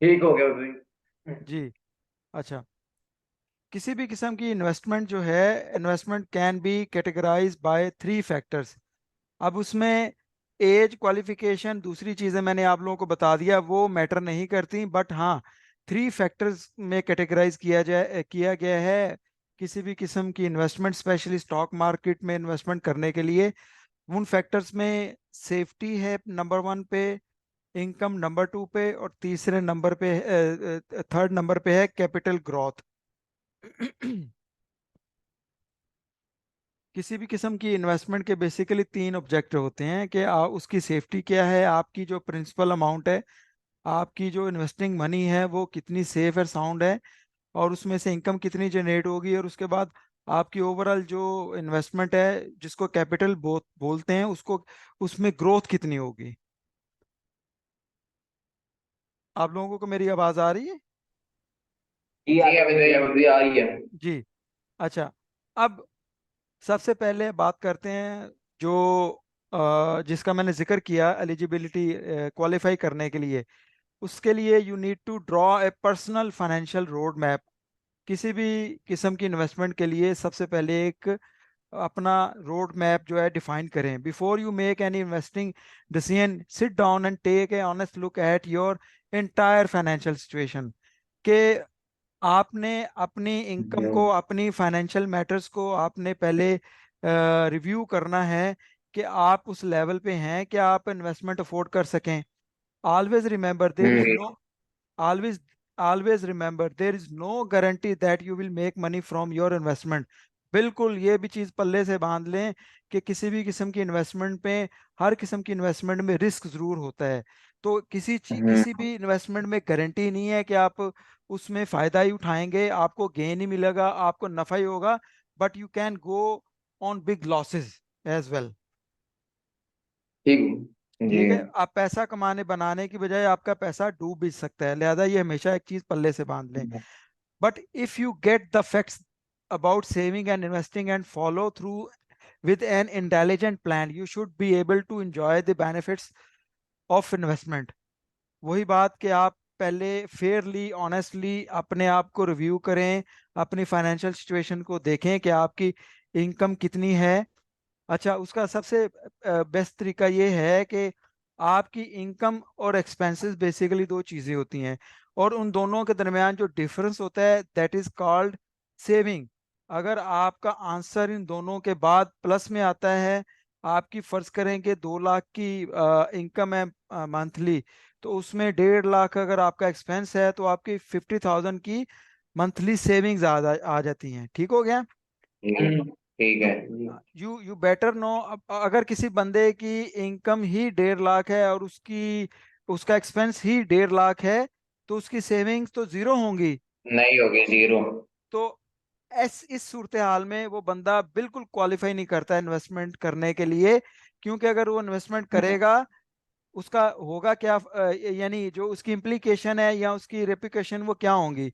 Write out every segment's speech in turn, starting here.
ठीक हो गया भाई। जी। अच्छा, किसी भी किस्म की इन्वेस्टमेंट जो है, investment can be categorize by three factors. अब उसमें एज, क्वालिफिकेशन, दूसरी चीज़ें मैंने आप लोगों को बता दिया, वो मैटर नहीं करती, बट हाँ, थ्री फैक्टर्स में कैटेगराइज किया गया है किसी भी किस्म की इन्वेस्टमेंट, स्पेशली स्टॉक मार्केट में इन्वेस्टमेंट करने के लिए। उन फैक्टर्स में सेफ्टी है नंबर वन पे, इनकम नंबर टू पे, और तीसरे नंबर पे, थर्ड नंबर पे है कैपिटल ग्रोथ। किसी भी किस्म की इन्वेस्टमेंट के बेसिकली तीन ऑब्जेक्टिव होते हैं कि उसकी सेफ्टी क्या है, आपकी जो प्रिंसिपल अमाउंट है, आपकी जो इन्वेस्टिंग मनी है वो कितनी सेफ है, साउंड है, और उसमें से इनकम कितनी जनरेट होगी, और उसके बाद आपकी ओवरऑल जो इन्वेस्टमेंट है जिसको कैपिटल बोलते हैं उसको, उसमें ग्रोथ कितनी होगी। आप लोगों को मेरी आवाज़ आ रही है? जी अभी आ रही है। जी। अच्छा, अब सबसे पहले बात करते हैं जो जिसका मैंने जिक्र किया, एलिजिबिलिटी, क्वालिफाई करने के लिए। उसके लिए you need to draw a personal financial road map. किसी भी किस्म की इन्वेस्टमेंट के लिए सबसे पहले एक अपना रोड मैप जो है डिफाइन करें। Before you make any investing decision, sit down and take a honest look at your entire financial situation. के आपने अपनी इनकम को, अपनी फाइनेंशियल मैटर्स को आपने पहले रिव्यू करना है कि आप उस लेवल पे हैं कि आप इन्वेस्टमेंट अफोर्ड कर सकें। Always remember there is no always always remember there is no guarantee that you will make money from your investment। बिल्कुल ये भी चीज पल्ले से बांध लें कि किसी भी किस्म की इन्वेस्टमेंट पे, हर किस्म की इन्वेस्टमेंट में रिस्क जरूर होता है। तो किसी भी इन्वेस्टमेंट में गारंटी नहीं है कि आप उसमें फायदा ही उठाएंगे, आपको गेन ही मिलेगा, आपको नफा ही होगा, but you can go on big losses as well. ठीक जी। ठीक है, आप पैसा कमाने बनाने की बजाय आपका पैसा डूब भी सकता है, लिहाजा ये हमेशा एक चीज पल्ले से बांध लें। But if you get the facts about saving and investing and follow through with an intelligent plan, you should be able to enjoy the benefits of investment। वही बात कि आप पहले फेयरली, ऑनेस्टली अपने आप को रिव्यू करें, अपनी फाइनेंशियल सिचुएशन को देखें कि आपकी इनकम कितनी है। अच्छा, उसका सबसे बेस्ट तरीका ये है कि आपकी इनकम और एक्सपेंसेस बेसिकली दो चीज़ें होती हैं, और उन दोनों के दरमियान जो डिफरेंस होता है दैट इज़ कॉल्ड सेविंग। अगर आपका आंसर इन दोनों के बाद प्लस में आता है, आपकी फ़र्ज़ करें कि 2 लाख की इनकम है मंथली, तो उसमें 1.5 लाख अगर आपका एक्सपेंस है तो आपकी 50,000 की मंथली सेविंग्स आ जाती हैं। ठीक हो गया? ठीक यू है। You better know. अगर किसी बंदे की इनकम ही 1.5 लाख है और उसका एक्सपेंस ही 1.5 लाख है, तो उसकी सेविंग्स तो जीरो होंगी। नहीं होगी जीरो। तो इस सूरत हाल में वो बंदा बिल्कुल क्वालिफाई नहीं करता इन्वेस्टमेंट करने के लिए। क्योंकि अगर वो इन्वेस्टमेंट करेगा, उसका होगा क्या, यानी जो उसकी इम्प्लीकेशन है या उसकी रेपिकेशन वो क्या होंगी,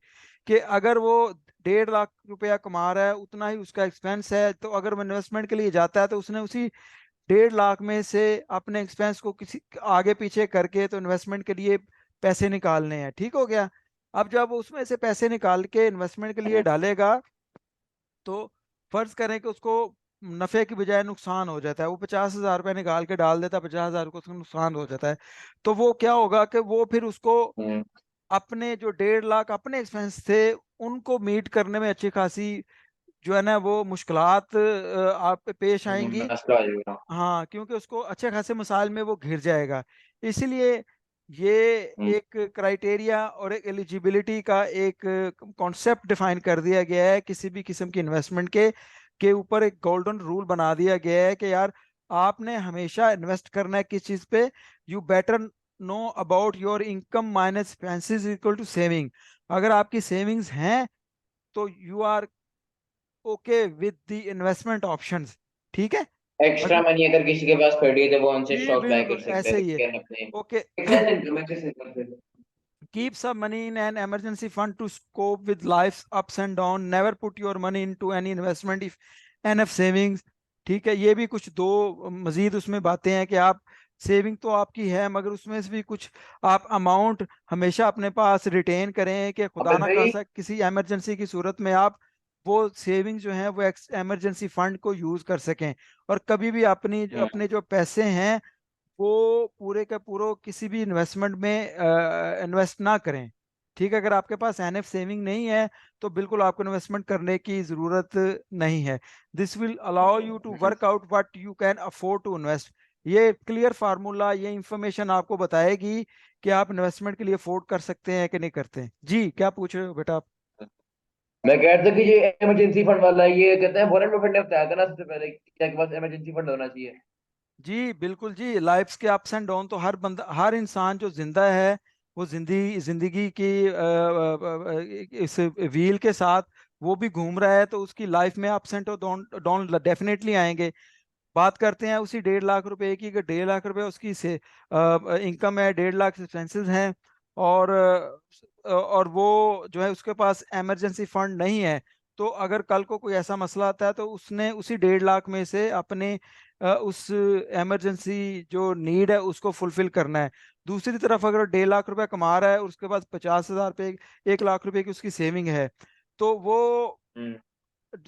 कि अगर वो 1.5 लाख रुपया कमा रहा है, उतना ही उसका एक्सपेंस है, तो अगर वो इन्वेस्टमेंट के लिए जाता है तो उसने उसी 1.5 लाख में से अपने एक्सपेंस को किसी आगे पीछे करके तो इन्वेस्टमेंट के लिए पैसे निकालने हैं। ठीक हो गया? अब जब वो उसमें से पैसे निकाल के इन्वेस्टमेंट के लिए डालेगा, तो फर्ज करें कि उसको नफे की बजाय नुकसान हो जाता है, वो 50,000 रुपये निकाल के डाल देता है, 50,000 को उसको नुकसान हो जाता है। तो वो क्या होगा कि वो फिर उसको अपने जो 1.5 लाख अपने एक्सपेंस थे उनको मीट करने में अच्छी खासी जो है ना वो मुश्किलात आप पे पेश आएंगी। मसला आ जाएगा। हाँ, क्योंकि उसको अच्छे खासे मसाइल में वो घिर जाएगा। इसलिए ये एक क्राइटेरिया और एक एलिजिबिलिटी का एक कॉन्सेप्ट डिफाइन कर दिया गया है किसी भी किस्म की इन्वेस्टमेंट के ऊपर। एक गोल्डन रूल बना दिया गया है कि यार, आपने हमेशा इन्वेस्ट करना है किस चीज़ पे। You better know about your income minus expenses equal to saving. अगर आपकी सेविंग्स हैं तो you are okay with the investment options. ठीक है? एक्स्ट्रा मनी अगर किसी के पास पड़ी है तो वो उनसे जी स्टॉक बाय कर बिल्कुल सकते हैं, ऐसे ही है। लेकिन अपने ओके। किस इनकम है, किस इनकम से। keep some money in an emergency fund to cope with life's ups and down, never put your money into any investment if enough savings। ठीक है, ये भी कुछ दो मजीद उसमें बातें हैं कि आप सेविंग तो आपकी है, मगर उसमें से भी कुछ आप अमाउंट हमेशा अपने पास रिटेन करें कि खुदा अबे ना भाई, खासा किसी इमरजेंसी की सूरत में आप वो सेविंग जो है वो इमरजेंसी फंड को यूज कर सकें। और कभी भी अपनी अपने जो पैसे हैं वो पूरे का पूरा किसी भी इन्वेस्टमेंट में इन्वेस्ट ना करें। ठीक है, अगर आपके पास एनएफ सेविंग नहीं है तो बिल्कुल आपको इन्वेस्टमेंट करने की ज़रूरत नहीं है। This will allow you to work out what you can afford to invest. ये क्लियर फार्मूला, ये इंफॉर्मेशन आपको बताएगी कि आप इन्वेस्टमेंट के लिए अफोर्ड कर सकते हैं कि नहीं करते हैं। जी, क्या पूछ रहे हो बेटा आप? मैं कह रहा था कि ये इमरजेंसी फंड वाला, ये कहते हैं वॉरेन बफेट ने बताया था ना सबसे पहले कि आपके पास इमरजेंसी फंड होना चाहिए। जी बिल्कुल जी, लाइफ्स के अप्स एंड डाउन तो हर बंदा, हर इंसान जो जिंदा है वो जिंदगी की इस व्हील के साथ वो भी घूम रहा है, तो उसकी लाइफ में ups and down down definitely आएंगे। बात करते हैं उसी 1.5 लाख रुपए की, कि 1.5 लाख रुपए उसकी से इनकम है, 1.5 लाख एक्सपेंसेस हैं, और और वो जो है उसके पास इमरजेंसी फंड नहीं है। तो अगर कल को कोई ऐसा मसला आता है तो उसने उसी 1.5 लाख में से अपने उस इमरजेंसी जो नीड है उसको फुलफिल करना है। दूसरी तरफ अगर 1.5 लाख रुपए कमा रहा है और उसके पास 50,000 रुपये, 1 लाख रुपए की उसकी सेविंग है, तो वो हम्म।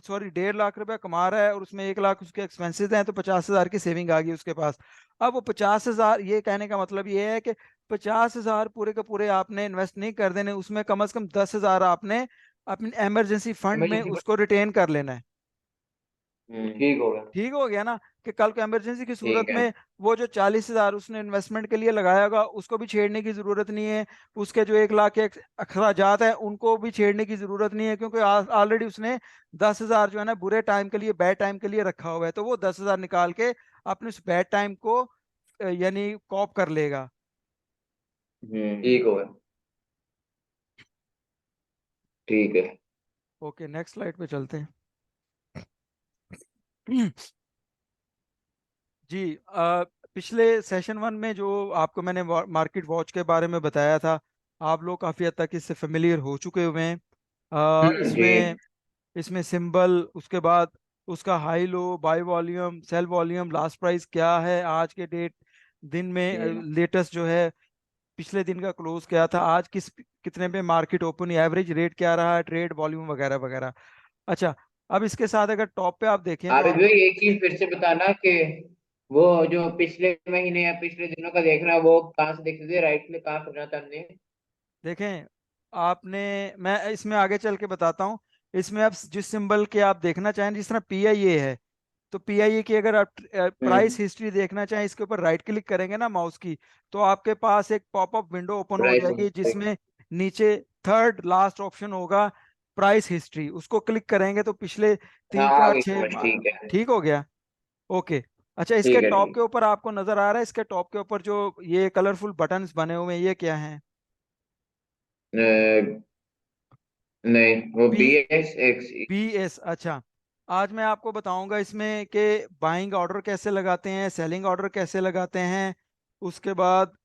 सॉरी 1.5 लाख रुपया कमा रहा है और उसमें 1 लाख उसके एक्सपेंसेस हैं, तो 50,000 की सेविंग आ गई उसके पास। अब वो 50,000, ये कहने का मतलब ये है कि 50,000 पूरे के पूरे आपने इन्वेस्ट नहीं कर देने, उसमें कम से कम 10,000 आपने अपने इमरजेंसी फंड में इमरजेंसी फंड। उसको रिटेन कर लेना है। ठीक हो गया। ठीक हो गया ना, कि कल को इमरजेंसी की सूरत ठीक है। में वो जो 40,000 उसने इन्वेस्टमेंट के लिए लगाया होगा उसको भी छेड़ने की जरूरत नहीं है। उसके जो 1 लाख के अखराजात है उनको भी छेड़ने की जरूरत नहीं है, क्योंकि ऑलरेडी उसने 10,000 जो है ना बुरे टाइम के लिए, बैड टाइम के लिए रखा हुआ है, तो वो 10,000 निकाल के अपने उस बैड टाइम को यानी कॉप कर लेगा। ठीक हो गया। ठीक है। ओके, नेक्स्ट स्लाइड पे चलते हैं। जी, पिछले सेशन 1 में जो आपको मैंने मार्केट वॉच के बारे में बताया था, आप लोग काफ़ी हद तक इससे फेमिलियर हो चुके हुए हैं। जी। इसमें इसमें सिंबल, उसके बाद उसका high low, buy volume, sell volume, last price क्या है आज के दिन में, हम्म। लेटेस्ट जो है पिछले दिन का क्लोज क्या था, आज कितने पे मार्केट ओपन, एवरेज रेट क्या रहा है, ट्रेड वॉल्यूम वगैरह वगैरह। अच्छा, अब इसके साथ अगर टॉप पे आप देखें तो आप आप भी एक चीज फिर से बताना कि वो जो पिछले महीने या पिछले दिनों का देखना, वो कहाँ से देखते थे, राइट में कहाँ करना था हमने? देखें आपने, मैं इसमें आगे चल के बताता हूँ। इसमें आप जिस सिंबल के आप देखना चाहें, जिस तरह पीआईए है, तो पीआईए की अगर आप प्राइस हम्म। हिस्ट्री देखना चाहें, इसके ऊपर राइट क्लिक करेंगे ना माउस की, तो आपके पास एक पॉपअप विंडो ओपन हो प्राइस। जाएगी जिसमें नीचे थर्ड लास्ट ऑप्शन होगा प्राइस हिस्ट्री, उसको क्लिक करेंगे तो पिछले हाँ, तीन आ चार गई छः समझ, ठीक है। ठीक हो गया। ओके। अच्छा, इसके ठीक है। टॉप ठीक। के ऊपर आपको नजर आ रहा है, इसके टॉप के ऊपर जो ये कलरफुल बटन्स बने हुए हैं ये क्या हैं? नहीं, वो बी BSX। B S. अच्छा, आज मैं आपको बताऊंगा इसमें कि बाइंग ऑर्डर कैसे लगाते हैं, सेलिंग ऑर्डर कैसे लगाते हैं, उसके बाद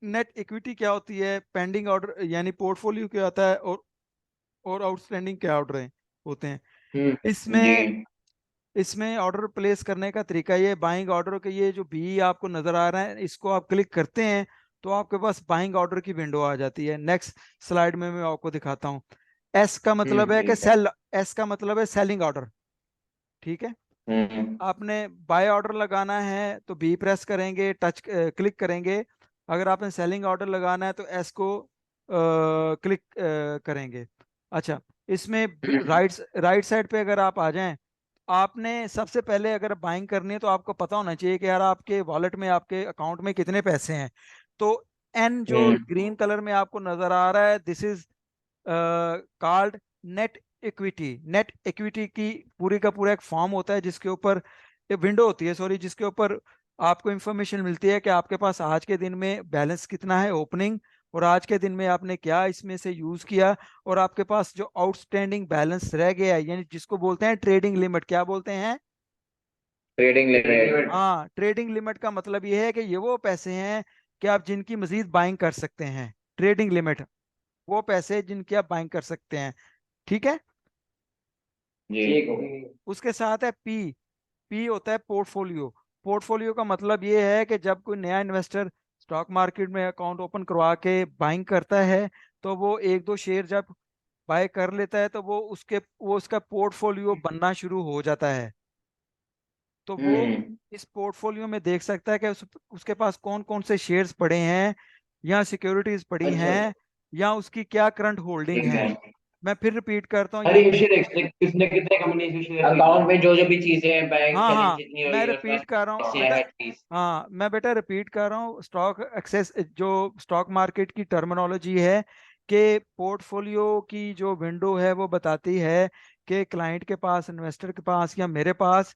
नेट इक्विटी क्या होती है, पेंडिंग ऑर्डर यानी पोर्टफोलियो क्या होता है, और आउटस्टैंडिंग क्या ऑर्डर होते हैं। जी। इसमें इसमें ऑर्डर प्लेस करने का तरीका, ये बाइंग ऑर्डर के ये जो बी आपको नजर आ रहा है इसको आप क्लिक करते हैं तो आपके पास बाइंग ऑर्डर की विंडो आ जाती है। नेक्स्ट स्लाइड में मैं आपको दिखाता हूँ। एस का मतलब है कि ठीक है। सेल, एस का मतलब है सेलिंग ऑर्डर। ठीक है, हम्म। आपने बाय ऑर्डर लगाना है तो बी प्रेस करेंगे, टच क्लिक करेंगे। अगर आपने सेलिंग ऑर्डर लगाना है तो एस को क्लिक करेंगे। अच्छा, इसमें राइट राइट साइड पे अगर आप आ जाएं, आपने सबसे पहले अगर बाइंग करनी है तो आपको पता होना चाहिए कि यार आपके वॉलेट में, आपके अकाउंट में कितने पैसे हैं। तो एन जो हम्म। ग्रीन कलर में आपको नजर आ रहा है, this is called net equity. Net equity की पूरी का पूरा एक फॉर्म होता है जिसके ऊपर एक विंडो होती है, सॉरी, जिसके ऊपर आपको इंफॉर्मेशन मिलती है कि आपके पास आज के दिन में बैलेंस कितना है ओपनिंग, और आज के दिन में आपने क्या इसमें से यूज किया, और आपके पास जो आउटस्टैंडिंग बैलेंस रह गया है, यानी जिसको बोलते हैं ट्रेडिंग लिमिट। क्या बोलते हैं? Trading limit. हाँ, ट्रेडिंग लिमिट का मतलब ये है कि ये वो पैसे हैं कि आप जिनकी मजीद बाइंग कर सकते हैं। ट्रेडिंग लिमिट वो पैसे जिनकी आप बाइंग कर सकते हैं। ठीक है। जी। ठीक हो गई। उसके साथ है पी। पी होता है पोर्टफोलियो। पोर्टफोलियो का मतलब ये है कि जब कोई नया इन्वेस्टर स्टॉक मार्केट में अकाउंट ओपन करवा के बाइंग करता है, तो वो एक दो शेयर जब बाय कर लेता है तो वो उसका पोर्टफोलियो बनना शुरू हो जाता है। तो वो हम्म। इस पोर्टफोलियो में देख सकता है कि उसके पास कौन कौन से शेयर्स पड़े हैं, या सिक्योरिटीज पड़ी अच्छा। हैं, या उसकी क्या करंट होल्डिंग ठीक है। है। मैं फिर रिपीट करता हूँ अरे ये। इशू किसने कितने कंपनी इशू अकाउंट में जो जो भी चीजें हैं, बैंक हाँ बैलेंस हाँ, जितनी हुई मैं है उसका रिपीट कर रहा हूँ शेयर बेटा। है चीज। हाँ मैं बेटा रिपीट कर रहा हूँ, स्टॉक एक्सेस जो स्टॉक मार्केट की टर्मिनोलॉजी है कि पोर्टफोलियो की जो विंडो है वो बताती है कि क्लाइंट के पास, इन्वेस्टर के पास या मेरे पास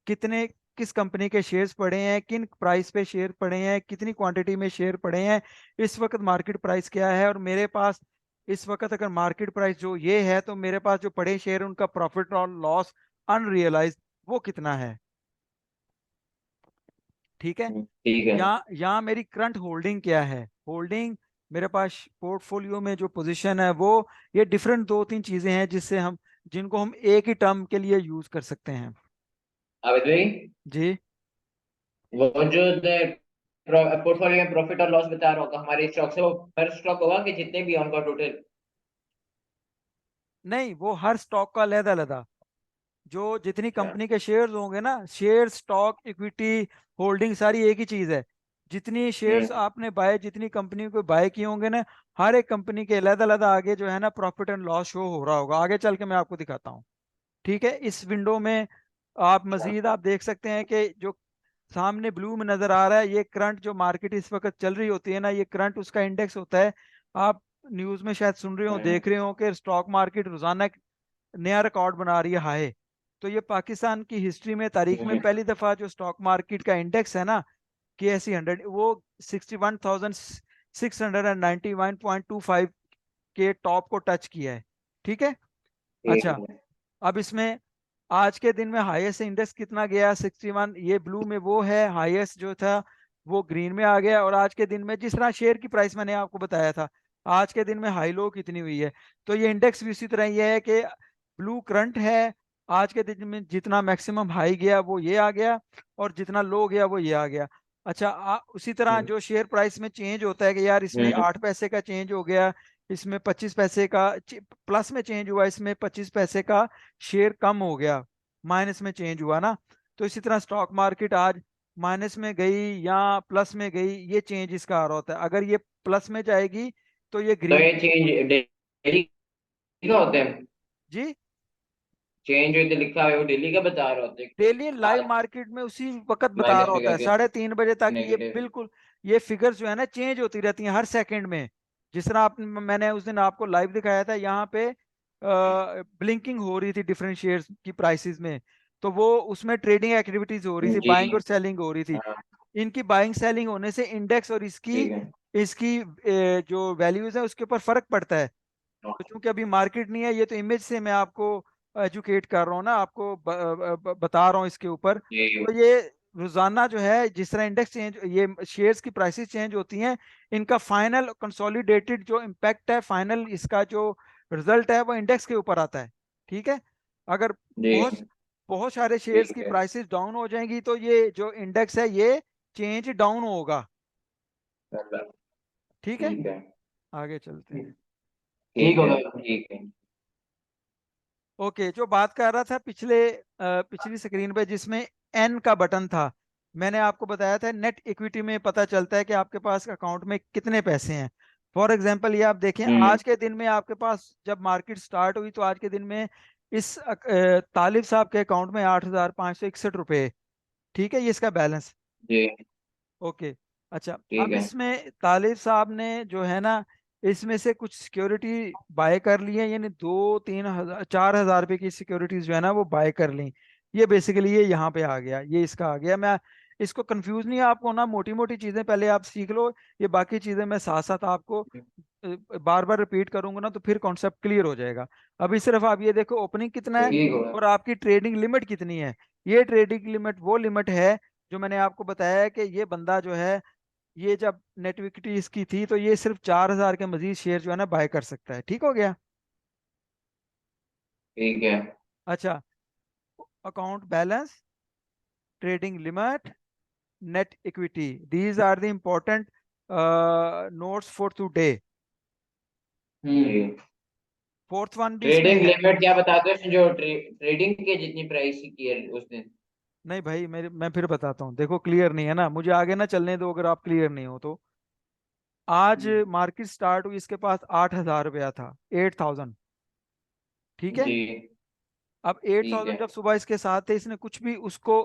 कितने, किस कंपनी के शेयर्स पड़े हैं, किन प्राइस पे शेयर पड़े हैं, कितनी क्वांटिटी में शेयर पड़े हैं, इस वक्त मार्केट प्राइस क्या है, और मेरे पास इस वक्त अगर मार्केट प्राइस जो ये है तो मेरे पास जो पड़े शेयर उनका प्रॉफिट और लॉस अनरियलाइज वो कितना है। ठीक है। ठीक है। यहाँ मेरी करंट होल्डिंग क्या है, होल्डिंग मेरे पास पोर्टफोलियो में जो पोजीशन है वो, ये डिफरेंट दो तीन चीजें हैं जिनको हम एक ही टर्म के लिए यूज कर सकते हैं। आबिद भाई, जी। वो जो पोर्टफोलियो में प्रॉफिट और लॉस बता रहा होगा हमारे स्टॉक से, वो हर स्टॉक होगा कि जितने भी हैं उनका टोटल? नहीं, वो हर स्टॉक का अलग अलग, जो जितनी अच्छा। कंपनी के शेयर्स होंगे ना, शेयर स्टॉक इक्विटी होल्डिंग सारी एक ही चीज है। जितनी शेयर्स हम्म। आपने बाय, जितनी कंपनी को बाय किए होंगे ना, हर एक कंपनी के अलग अलग आगे जो है ना प्रॉफिट एंड लॉस शो हो रहा होगा, आगे चल के मैं आपको दिखाता हूँ। ठीक है। इस विंडो में आप अच्छा। मजीद आप देख सकते हैं कि जो सामने ब्लू में नजर आ रहा है, ये करंट जो मार्केट इस वक्त चल रही होती है ना, ये करंट उसका इंडेक्स होता है। आप न्यूज में शायद सुन रहे हो, हम्म। देख रहे हो कि स्टॉक मार्केट रोजाना एक नया रिकॉर्ड बना रही है, हाई। तो ये पाकिस्तान की हिस्ट्री में, तारीख में हम्म। पहली दफा जो स्टॉक मार्केट का इंडेक्स है ना, KSE 100, वो 61,691.25 के टॉप को टच किया है। ठीक है। ठीक अच्छा, है। अब इसमें आज के दिन में हाईएस्ट इंडेक्स कितना गया, 61, ये ब्लू में वो है, हाईएस्ट जो था वो ग्रीन में आ गया। और आज के दिन में जिस तरह शेयर की प्राइस मैंने आपको बताया था, आज के दिन में हाई लो कितनी हुई है, तो ये इंडेक्स भी उसी तरह ये है कि ब्लू करंट है। आज के दिन में जितना मैक्सिमम हाई गया वो ये आ गया, और जितना लो गया वो ये आ गया। अच्छा, उसी तरह हम्म। जो शेयर प्राइस में चेंज होता है कि यार इसमें हम्म। 8 पैसे का चेंज हो गया, इसमें 25 पैसे का प्लस में चेंज हुआ, इसमें 25 पैसे का शेयर कम हो गया, माइनस में चेंज हुआ ना। तो इसी तरह स्टॉक मार्केट आज माइनस में गई या प्लस में गई, ये चेंज इसका आ रहा होता है। अगर ये प्लस में जाएगी तो ये तो ग्रीन। ये चेंज डेली का होते हैं? जी। चेंज जो इधर लिखा है वो डेली का बता रहे होते हैं कि डेली लाइव आज मार्केट में उसी वक्त बता माइनस रहा में होता है, करके 3:30 बजे तक ये नेगेटिव? बिल्कुल, ये फिगर्स जो है ना चेंज होती रहती हैं हर सेकंड में। जिस तरह मैंने उस दिन आपको लाइव दिखाया था, यहाँ पे ब्लिंकिंग हो रही थी डिफरेंट शेयर्स की प्राइसेस में, तो वो उसमें ट्रेडिंग एक्टिविटीज हो रही थी, जी। बाइंग और सेलिंग हो रही थी। हाँ। इनकी बाइंग सेलिंग होने से इंडेक्स और इसकी ठीक है। इसकी जो वैल्यूज है उसके ऊपर फर्क पड़ता है। तो चूंकि अभी मार्केट नहीं है, ये तो इमेज से मैं आपको एजुकेट कर रहा हूँ ना, आपको बता रहा हूँ इसके ऊपर। जी। तो ये रोजाना जो है जिस तरह इंडेक्स चेंज, ये शेयर्स की प्राइसेस चेंज होती हैं, इनका फाइनल कंसोलिडेटेड जो इम्पैक्ट है, फाइनल इसका जो रिजल्ट है वो इंडेक्स के ऊपर आता है। ठीक है। अगर जी। बहुत बहुत सारे शेयर्स ठीक की है। प्राइसेस डाउन हो जाएंगी तो ये जो इंडेक्स है ये चेंज डाउन होगा। चलो, ठीक है। ठीक है। आगे चलते हैं। ठीक होगा। ठीक है। ओके, जो बात कर रहा था पिछली स्क्रीन पे जिसमें एन का बटन था, मैंने आपको बताया था नेट इक्विटी में पता चलता है कि आपके पास अकाउंट में कितने पैसे हैं। फॉर एग्जांपल ये आप देखें, हम्म। आज के दिन में आपके पास जब मार्केट स्टार्ट हुई तो आज के दिन में इस तालिब साहब के अकाउंट में 8,561 रुपये। ठीक है, ये इसका बैलेंस। जी। ओके। अच्छा, ठीक अब है। इसमें तालिब साहब ने जो है ना, इसमें से कुछ सिक्योरिटी बाय कर ली है, यानी 2-3 हजार 4,000 रुपए की सिक्योरिटीज जो है ना वो बाय कर ली। ये बेसिकली ये यहाँ पे आ गया, ये इसका आ गया। मैं इसको कंफ्यूज नहीं है आपको ना, मोटी मोटी चीजें पहले आप सीख लो, ये बाकी चीजें मैं साथ साथ आपको बार बार रिपीट करूंगा ना, तो फिर कॉन्सेप्ट क्लियर हो जाएगा। अभी सिर्फ आप ये देखो ओपनिंग कितना है ठीक होगा। और आपकी ट्रेडिंग लिमिट कितनी है। ये ट्रेडिंग लिमिट वो लिमिट है जो मैंने आपको बताया है कि ये बंदा जो है, ये जब नेटविक्टी इसकी थी तो ये सिर्फ 4,000 के मजीद शेयर जो है ना बाय कर सकता है। ठीक हो गया। ठीक है। अच्छा, account balance, trading limit, net equity. These are the important notes for today. Hmm. Fourth one भी इसमें ट्रेडिंग है। लिमिट क्या बताते हैं जो ट्रेडिंग के जितनी प्राइस की है उस दिन। नहीं भाई, मैं फिर बताता हूँ, देखो क्लियर नहीं है ना, मुझे आगे ना चलने दो अगर आप क्लियर नहीं हो तो। आज हम्म, मार्केट स्टार्ट हुई, इसके पास 8,000 रुपया था, 8,000। ठीक है। जी। अब एट ठीक थाउजेंड है। जब सुबह इसके साथ थे, इसने कुछ भी उसको,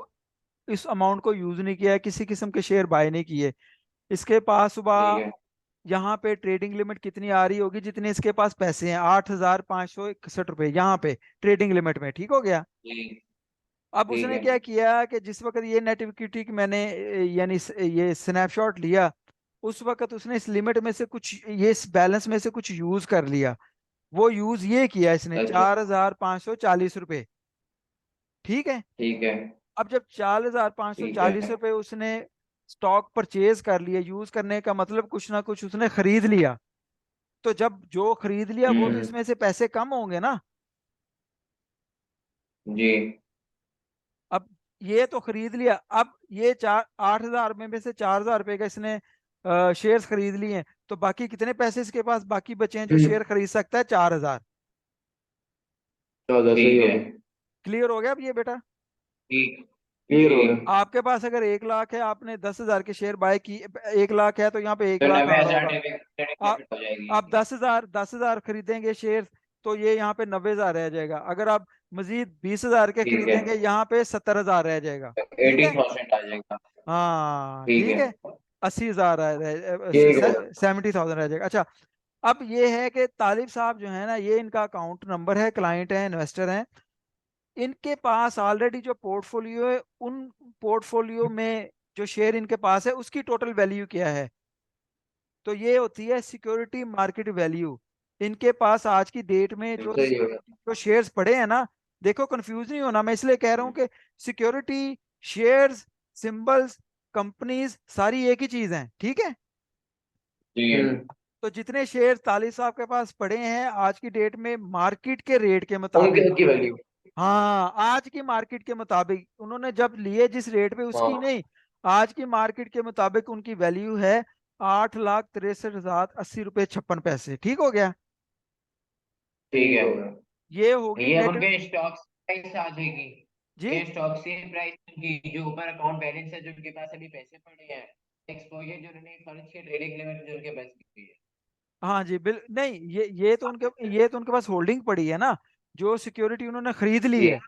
इस अमाउंट को यूज नहीं किया है, किसी किस्म के शेयर बाय नहीं किए। इसके पास ठीक सुबह है। यहाँ पे ट्रेडिंग लिमिट कितनी आ रही होगी, जितने इसके पास पैसे हैं, 8,561 रुपये यहाँ पे ट्रेडिंग लिमिट में। ठीक हो गया। जी। अब ठीक उसने है। क्या किया कि जिस वक्त ये नेट इक्विटी की मैंने यानी ये स्नैपशॉट लिया, उस वक्त उसने इस लिमिट में से कुछ, ये इस बैलेंस में से कुछ यूज कर लिया। वो यूज ये किया इसने, अच्छा। 4,540 रुपये। ठीक है। ठीक है। अब जब चार हजार पाँच सौ ठीक चालीस है। रुपये उसने स्टॉक परचेज कर लिए, यूज करने का मतलब कुछ ना कुछ उसने खरीद लिया, तो जब जो खरीद लिया वो तो हम्म। इसमें से पैसे कम होंगे ना। जी। अब ये तो खरीद लिया, अब ये 8,000 में से 4,000 रुपये का इसने शेयर्स खरीद लिए हैं, तो बाकी कितने पैसे इसके पास बाकी बचे हैं जो शेयर खरीद सकता है? 4,000। 14 सही ठीक हो है। गया। क्लियर हो गया अब ये बेटा? ठीक। क्लियर हो जी। गया। आपके पास अगर 1 लाख है, आपने 10,000 के शेयर बाय की, 1 लाख है तो यहाँ पे एक तो लाख नब्बे आ रहा हजार होगा। ट्रेडिंग आ, लिमिट हो जाएगी आप इसकी। 10,000 खरीदेंगे शेयर, तो ये यहाँ पे 90,000 रह जाएगा। अगर आप मजीद 20,000 के ठीक है। खरीदेंगे, यहाँ पे 70,000 रह जाएगा। ठीक है। 18% आ जाएगा। हाँ ठीक ठीक है। है। 80,000 ठीक है। 70,000 रह जाएगा। अच्छा, अब ये है कि तालिब साहब जो है ना, ये इनका अकाउंट नंबर है, क्लाइंट है, इन्वेस्टर हैं। इनके पास ऑलरेडी जो पोर्टफोलियो है, उन पोर्टफोलियो में जो शेयर इनके पास है उसकी टोटल वैल्यू क्या है? तो ये होती है सिक्योरिटी मार्केट वैल्यू। इनके पास आज की डेट में जो सही हो गया। जो शेयर्स पड़े हैं ना, देखो कंफ्यूज नहीं होना, मैं इसलिए कह रहा हूँ कि सिक्योरिटी, शेयर्स, सिंबल्स, कंपनीज सारी एक ही चीज हैं। ठीक है। जी। तो जितने शेयर तालिब साहब के पास पड़े हैं आज की डेट में, मार्केट के रेट के उनकी मुताबिक, उनकी वैल्यू। हाँ आज की मार्केट के मुताबिक उन्होंने जब लिए जिस रेट पे, उसकी हाँ। नहीं, आज की मार्केट के मुताबिक उनकी वैल्यू है 8,63,080 रुपये 56 पैसे। ठीक हो गया। ठीक ठीक है। हो गया। ये होगी ये अब नेट। उनके स्टॉक्स प्राइस आ जाएगी। जी। ये स्टॉक से प्राइस की जो ऊपर अकाउंट बैलेंस है, जो उनके पास अभी पैसे पड़े हैं, एक्सपोजर जो उन्होंने खर्च किया, ट्रेडिंग लिमिट जो उनके पास की है। हाँ जी, बिल नहीं, ये तो उनके पास होल्डिंग पड़ी है ना, जो सिक्योरिटी उन्होंने खरीद ली जी। है।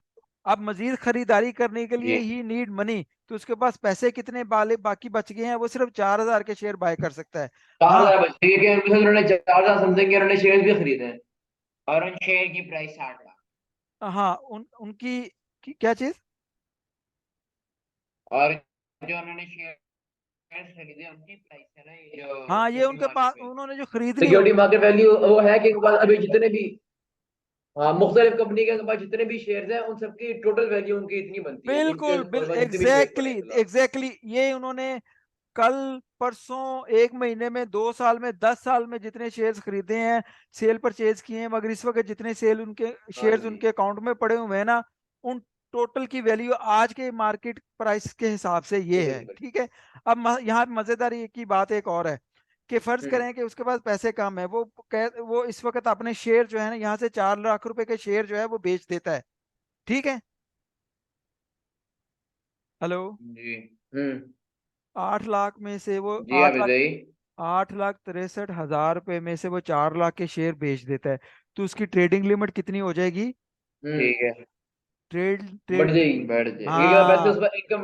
अब मजीद खरीदारी करने के लिए जी। ही नीड मनी, तो उसके पास पैसे कितने बाले बाकी बच गए हैं, वो सिर्फ 4,000 के शेयर बाय कर सकता है। चार हाँ। हजार बचे हैं कि उन्होंने 4,000 समथिंग के उन्होंने शेयर भी खरीदे हैं। और उन शेयर की प्राइस 60 लाख। हाँ उनकी क्या चीज? और जो उन्होंने शेयर खरीदे उनकी प्राइस है ना, ये जो हाँ ये सिक्योरिटी उनके मार्केट पास में। उन्होंने जो खरीद ली सिक्योरिटी मार्केट वैल्यू वो है कि इनके पास अभी जितने भी, हाँ, मुख्तलिफ कंपनी के पास जितने भी शेयर्स हैं उन सबकी टोटल वैल्यू उनकी इतनी बनती है, जिनके बिल्कुल पास जितने भी शेयर पड़े एग्जैक्टली हैं फिलहाल। एग्जैक्टली, ये उन्होंने कल परसों, 1 महीने में, 2 साल में, 10 साल में जितने शेयर्स खरीदे हैं, सेल परचेज किए हैं, मगर इस वक्त जितने सेल उनके हाँ शेयर्स जी। उनके अकाउंट में पड़े हुए हैं ना, उन टोटल की वैल्यू आज के मार्केट प्राइस के हिसाब से ये है। बिल्कुल। ठीक है। अब यहाँ मजेदार की बात एक और है कि फर्ज हम्म। करें कि उसके पास पैसे कम है, वो इस वक्त अपने शेयर जो है ना, यहाँ से 4 लाख रुपए के शेयर जो है वो बेच देता है। ठीक है। हेलो। जी। हम्म। 8 लाख में से वो जी आप आठ लाख बताइए। 8,63,000 रुपए में से वो 4 लाख के शेयर बेच देता है, तो उसकी ट्रेडिंग लिमिट कितनी हो जाएगी? ठीक है। ट्रेड बढ़ ट्रेड जाएगी, बढ़ जाएगी क्योंकि वैसे हाँ। उस पर इनकम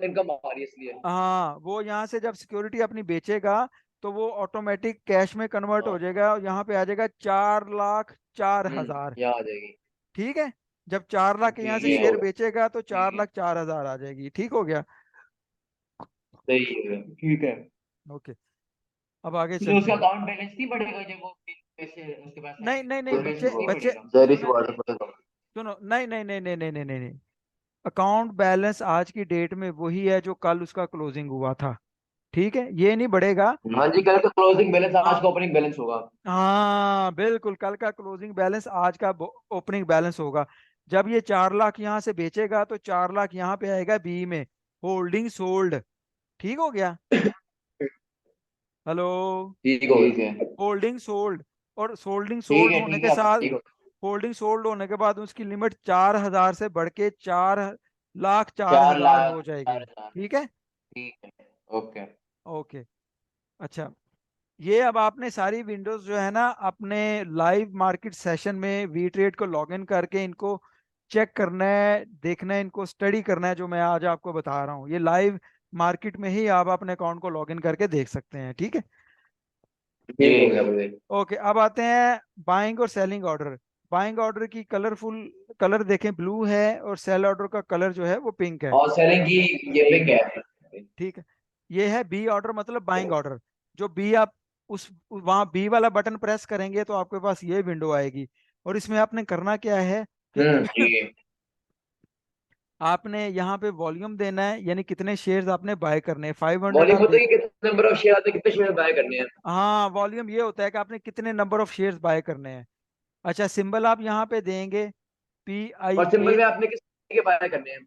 इनकम आ रही है इसलिए। हाँ वो यहाँ से जब सिक्योरिटी अपनी बेचेगा, तो वो ऑटोमेटिक कैश में कन्वर्ट हो हाँ। जाएगा, यहाँ पे आ जाएगा 4,04,000। यहाँ आ जाएगी। ठीक है। जब 4 लाख के यहाँ जी से जी ठीक हाँ। हो शेयर गया। बेचेगा तो ठीक चार है। लाख चार हजार आ जाएगी। ठीक हो गया। सही है। ठीक है। ओके। अब आगे तो उसका चलते हैं। अकाउंट बैलेंस नहीं बढ़ेगा जब वो पैसे उसके पास नहीं आएंगे, नहीं नहीं, अकाउंट बैलेंस बच्चे नहीं बच्चे बढ़ेगा। जहरी सी सुनो, बात है, पता सुनो, नहीं नहीं नहीं नहीं नहीं नहीं नहीं नहीं, अकाउंट बैलेंस आज की डेट में वही है जो कल उसका क्लोजिंग हुआ था। ठीक है, ये नहीं बढ़ेगा। हाँ जी, कल का क्लोजिंग बैलेंस आज हाँ। का ओपनिंग बैलेंस होगा। हाँ बिल्कुल, कल का क्लोजिंग बैलेंस आज का ओपनिंग बैलेंस होगा। जब ये 4 लाख यहाँ से बेचेगा तो 4 लाख यहाँ पे आएगा बी में, होल्डिंग सोल्ड। ठीक हो गया। हेलो। ठीक हो ठीक गया। है। होल्डिंग सोल्ड, और सोल्डिंग ठीक सोल्ड है होने ठीक के है, अब साथ, ठीक हो। होल्डिंग सोल्ड होने के बाद उसकी लिमिट 4,000 से बढ़ के 4 लाख चार चार हजार लाख हो चार जाएगी। हजार ठीक है। ठीक है। ओके। ओके। अच्छा, ये अब आपने सारी विंडोज जो है ना अपने लाइव मार्केट सेशन में वी ट्रेड को लॉगिन करके इनको चेक करना है, देखना है, इनको स्टडी करना है, जो मैं आज आपको बता रहा हूँ। ये लाइव मार्केट में ही आप अपने अकाउंट को लॉगिन करके देख सकते हैं। ठीक है। ठीक हो गया भाई। ओके, अब आते हैं बाइंग और सेलिंग ऑर्डर। बाइंग ऑर्डर की कलरफुल कलर देखें, ब्लू है, और सेल ऑर्डर का कलर जो है वो पिंक है। और सेलिंग की ये पिक है। ठीक है। ये है बी ऑर्डर, मतलब बाइंग ऑर्डर। जो बी आप उस वहां बी वाला बटन प्रेस करेंगे तो आपके पास ये विंडो आएगी। और इसमें आपने करना क्या है कि ठीक है। आपने यहाँ पे वॉल्यूम देना है, यानी कितने शेयर्स आपने बाय करने हैं। 500 वॉल्यूम आप होता देख। है कि कितने नंबर ऑफ शेयर आते हैं, कितने शेयर बाय करने हैं। हाँ, वॉल्यूम ये होता है कि आपने कितने नंबर ऑफ शेयर्स बाय करने हैं। अच्छा, सिंबल आप यहाँ पे देंगे और सिंबल PIA। में आपने किस के बाय करने हैं।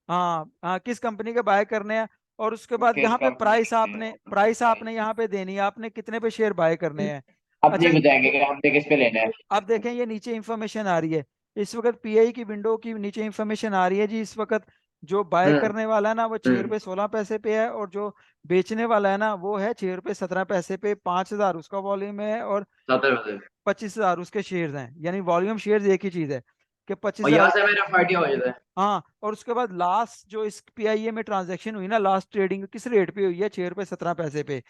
हाँ हाँ, किस कंपनी के बाय करने हैं। और उसके बाद किस यहाँ पे कंपनी प्राइस आपने यहाँ पे देनी है, आपने कितने पे शेयर बाय करने हैं। अपनी अच्छा, बताएंगे कि हमने किस पे लेना है। अब देखें ये नीचे इंफॉर्मेशन आ रही है। इस वक्त PI की विंडो की नीचे इंफॉर्मेशन आ रही है जी। इस वक्त जो बाय हम्म करने वाला है ना वो 6 रुपये 16 पैसे पे है, और जो बेचने वाला है ना वो है 6 रुपये 17 पैसे पे। 5,000 उसका वॉल्यूम है, और 70 25,000 उसके शेयर्स हैं। यानी वॉल्यूम शेयर्स एक ही चीज है कि पच्चीस और यहाँ हजार से मेरा फाइडिया हो जाता है। हाँ, और उसके बाद लास्ट जो इस PIA में ट्रांजैक्शन हुई ना, लास्ट ट्रेडिंग किस रेट पे हुई है, 6 रुपये 17 पैसे पे।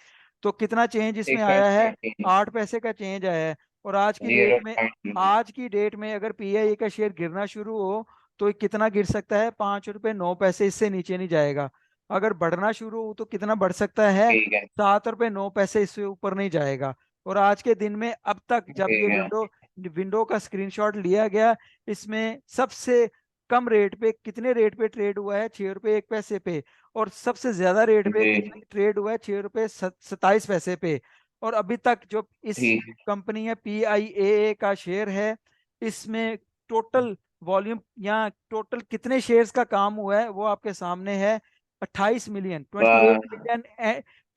तो कितना चेंज इसमें आया है, 6 8 पैसे का चेंज आया है। और जीरो पॉइंट आज की डेट में अगर PIA का शेयर गिरना शुरू हो तो ये कितना गिर सकता है, 5 रुपये 9 पैसे, इससे नीचे नहीं जाएगा। अगर बढ़ना शुरू हो तो कितना बढ़ सकता है, ठीक है। 7 रुपये 9 पैसे, इससे ऊपर नहीं जाएगा। और आज के दिन में अब तक जब ये ठीक है विंडो विंडो का स्क्रीनशॉट लिया गया, इसमें सबसे कम रेट पे कितने रेट पे ट्रेड हुआ है, 6 रुपये 1 पैसे पे। और सबसे ज्यादा रेट पे जी कितने ट्रेड हुआ है, 6 रुपये 27 पैसे पे। और अभी तक जो इस ठीक कंपनी है PIAA का शेयर है, इसमें टोटल वॉल्यूम या टोटल कितने शेयर्स का काम हुआ है वो आपके सामने है। 28 मिलियन, ट्वेंटी एट है। मिलियन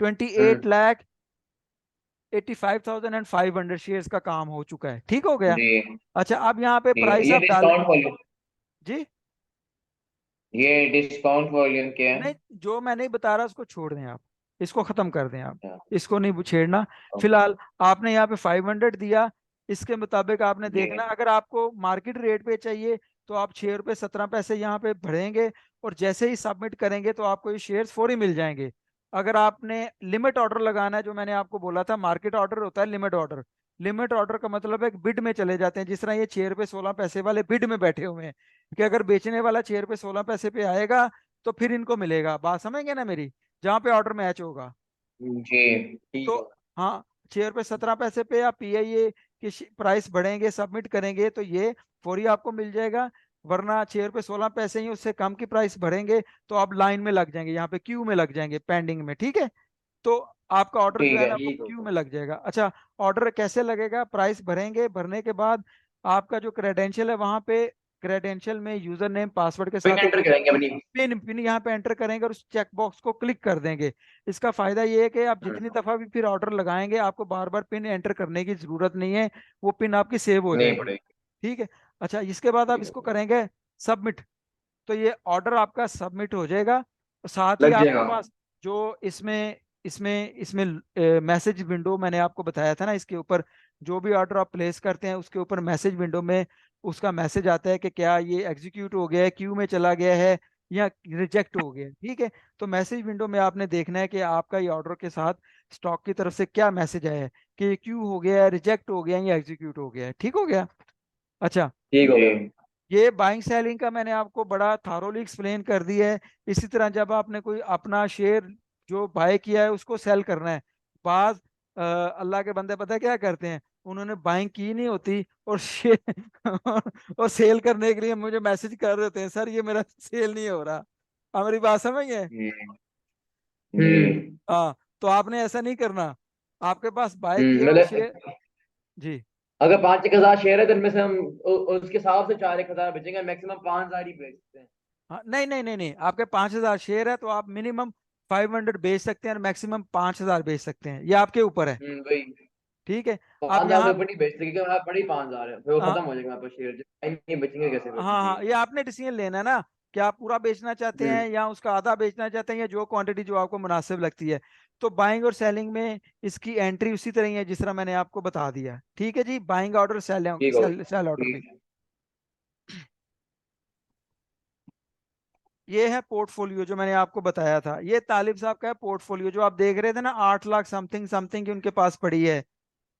28 लाख हम्म 85,500 शेयर्स का काम हो चुका है। ठीक हो गया। जी अच्छा, अब यहाँ पे ठीक है, प्राइस ये आप डाल। डिस्काउंट वॉल्यूम, जी, ये डिस्काउंट वॉल्यूम क्या नहीं, है? जो मैं नहीं बता रहा उसको छोड़ दें आप, इसको खत्म कर दें आप, अच्छा, इसको नहीं छेड़ना। ओके। फिलहाल आपने यहाँ पे 500 दिया, इसके मुताबिक आपने जी देखना। अगर आपको मार्केट रेट पे चाहिए तो आप 6 रुपये 17 पैसे यहाँ पे भरेंगे, और जैसे ही सबमिट करेंगे तो आपको ये शेयर्स फौरी मिल जाएंगे। अगर आपने लिमिट ऑर्डर लगाना है, जो मैंने आपको बोला था, मार्केट ऑर्डर होता है लिमिट ऑर्डर। लिमिट ऑर्डर का मतलब है बिड में चले जाते हैं, जिस तरह ये 6 रुपये 16 पैसे वाले बिड में बैठे हुए हैं, कि अगर बेचने वाला 6 रुपये 16 पैसे पे आएगा तो फिर इनको मिलेगा। बात समझ गए ना मेरी, जहाँ पे ऑर्डर मैच होगा। जी ठीक तो है। हाँ, 6 रुपये 17 पैसे पे आप PIA की प्राइस बढ़ेंगे, सबमिट करेंगे तो ये फौरी आपको मिल जाएगा। वरना 6 रुपये 16 पैसे ही उससे कम की प्राइस भरेंगे तो आप लाइन में लग जाएंगे, यहाँ पे क्यू में लग जाएंगे, पेंडिंग में। ठीक है। तो आपका ऑर्डर जो ठीक है है। ना वो ठीक क्यू हो में लग जाएगा। अच्छा, ऑर्डर कैसे लगेगा, प्राइस भरेंगे, भरने के बाद आपका जो क्रेडेंशियल है वहाँ पे क्रेडेंशियल में यूजर नेम पासवर्ड के पिन साथ एक एंटर करेंगे अपनी। पिन पिन यहाँ पे एंटर करेंगे, और उस चेक बॉक्स को क्लिक कर देंगे। इसका फायदा ये है कि आप हम्म, जितनी दफा भी फिर ऑर्डर लगाएंगे आपको बार बार पिन एंटर करने की जरूरत नहीं है, वो पिन आपकी सेव हो नहीं जाएगी। पड़ेगी। ठीक है। अच्छा, इसके बाद आप ठीक इसको है। करेंगे सबमिट, तो ये ऑर्डर आपका सबमिट हो जाएगा। और साथ ही लग आपके जाएगा। पास जो इसमें इसमें इसमें मैसेज विंडो मैंने आपको बताया था ना, इसके ऊपर जो भी ऑर्डर आप प्लेस करते हैं उसके ऊपर मैसेज विंडो में उसका मैसेज आता है कि क्या ये एग्जीक्यूट हो गया है, क्यू में चला गया है, या रिजेक्ट हो गया है। ठीक है। तो मैसेज विंडो में आपने देखना है कि आपका ये ऑर्डर के साथ स्टॉक की तरफ से क्या मैसेज आया है, कि ये क्यू हो गया है, रिजेक्ट हो गया है, या एग्जीक्यूट हो गया है। ठीक हो गया। अच्छा, ठीक हो जी गया। ये बाइंग सेलिंग का मैंने आपको बड़ा थारोली एक्सप्लेन कर दिया है। इसी तरह जब आपने कोई अपना शेयर जो बाय किया है उसको सेल करना है, बाज अल्लाह के बंदे पता है क्या करते हैं, उन्होंने बाइंग की नहीं होती और शेयर और सेल करने के लिए मुझे मैसेज कर रहे होते हैं, सर ये मेरा सेल नहीं हो रहा। हमारी बात समझ गए। जी हम्म जी हाँ, तो आपने ऐसा नहीं करना। आपके पास बाय किए हुए शेयर। मतलब जी। अगर 5 1 हजार शेयर है तो इनमें से हम उसके हिसाब से 4 1 हजार बचेंगे, मैक्सिमम 5 हजार ही बेचते हैं। हाँ, नहीं नहीं नहीं नहीं, आपके 5,000 शेयर है तो आप मिनिमम 500 बेच सकते हैं और मैक्सिमम 5000 बेच सकते हैं, ये आपके ऊपर है। वही ठीक है। अब 5,000 यहाँ से ऊपर नहीं बेचते क्योंकि हमारा पड़ी 5,000 है, फिर वो आ, खत्म हो जाएगा आपका शेयर, जब नहीं बचेंगे कैसे फिर हाँ जी। हाँ, ये आपने डिसीजन लेना है ना कि आप पूरा बेचना चाहते हैं या उसका आधा बेचना चाहते हैं, या जो क्वांटिटी जो आपको मुनासिब लगती है। तो बाइंग और सेलिंग में इसकी एंट्री उसी तरह ही है जिस तरह मैंने आपको बता दिया। ठीक है जी, बाइंग ऑर्डर, सेल ठीक हो सेल गया। सेल ऑर्डर भी। ठीक है। ये है पोर्टफोलियो जो मैंने आपको बताया था, ये तालिब साहब का है पोर्टफोलियो, जो आप देख रहे थे ना 8 लाख समथिंग समथिंग की उनके पास पड़ी है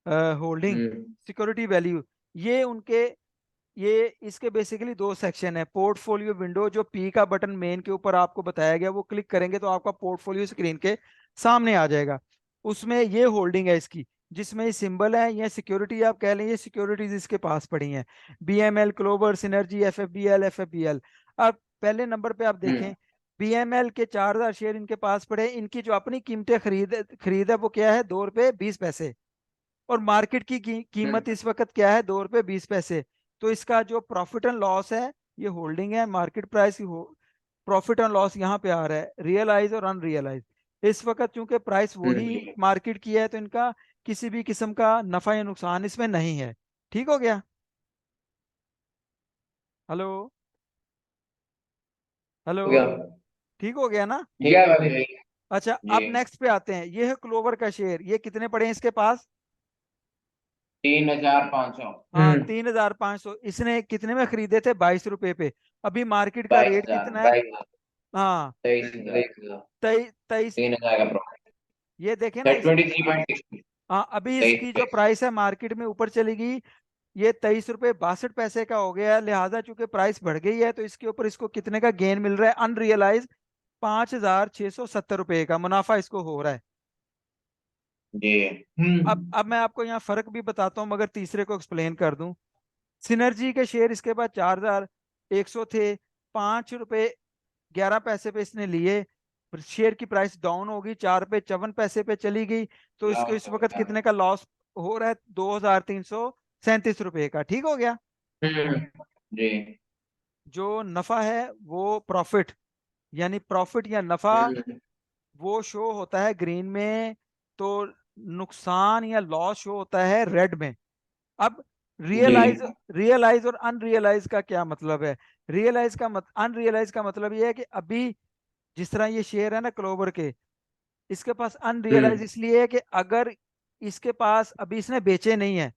होल्डिंग, हम्म सिक्योरिटी वैल्यू। ये उनके, ये इसके बेसिकली दो सेक्शन है। पोर्टफोलियो विंडो, जो पी का बटन मेन के ऊपर आपको बताया गया, वो क्लिक करेंगे तो आपका पोर्टफोलियो स्क्रीन के सामने आ जाएगा। उसमें ये होल्डिंग है इसकी, जिसमें ये सिंबल है, ये सिक्योरिटी आप कह लें, ये सिक्योरिटीज इसके पास पड़ी हैं। BML, Clover, Synergy, FFBL. अब पहले नंबर पे आप देखें, हम्म बीएमएल के 4000 शेयर इनके पास पड़े हैं। इनकी जो अपनी कीमतें खरीद है वो क्या है, 2 रुपये 20 पैसे। और मार्केट की कीमत हम्म इस वक्त क्या है, 2 रुपये 20 पैसे। तो इसका जो प्रॉफिट एंड लॉस है, ये होल्डिंग है, मार्केट प्राइस हो, प्रॉफिट एंड लॉस यहाँ पे आ रहा है, रियलाइज और अनरियलाइज। इस वक्त चूंकि प्राइस वही हम्म। मार्केट की है, तो इनका किसी भी किस्म का नफा या नुकसान इसमें नहीं है। ठीक हो गया? हेलो? हेलो? हो गया। ठीक हो गया ना? ठीक है भाई। अच्छा, जी। अब नेक्स्ट पे आते हैं। ये है क्लोवर का शेयर, ये कितने पड़े हैं इसके पास? 3,500। हाँ, 3500। इसने कितने में खरीदे थे? 22 रुपए पे। अभी मार्केट का बाईस रेट हजार कितना है? 22,000, हाँ, 23,000, 23। 3,000 का प्रॉफिट। ये देखे ना इस, 23.60। हाँ अभी इसकी जो 23। प्राइस है मार्केट में ऊपर चली गई, ये 23 रुपये 62 पैसे का हो गया है। लिहाजा चूंकि प्राइस बढ़ गई है, तो इसके ऊपर इसको कितने का गेन मिल रहा है अनरियलाइज? 5670 रुपये का मुनाफा इसको हो रहा है। जी। अब मैं आपको यहाँ फर्क भी बताता हूँ, मगर तीसरे को एक्सप्लेन कर दूं। सिनर्जी के शेयर इसके पास 4100 थे, 5 रुपये 11 पैसे पे इसने लिए। फिर शेयर की प्राइस डाउन होगी, 4 रुपये 54 पैसे पे चली गई। तो इसको लॉस इस हो वक्त गया। कितने का लॉस हो रहा है? 2337 रुपये का। ठीक हो गया? हम्म। जी। जो नफा है वो प्रॉफिट, यानी प्रॉफिट या नफा, हम्म वो शो होता है ग्रीन में, तो नुकसान या लॉस शो होता है रेड में। अब जी। रियलाइज, रियलाइज और अनरियलाइज का क्या मतलब है? अनरियलाइज का मतलब ये है कि अभी जिस तरह ये शेयर है ना क्लोवर के, इसके पास अनरियलाइज हम्म इसलिए है कि अगर इसके पास अभी इसने बेचे नहीं है,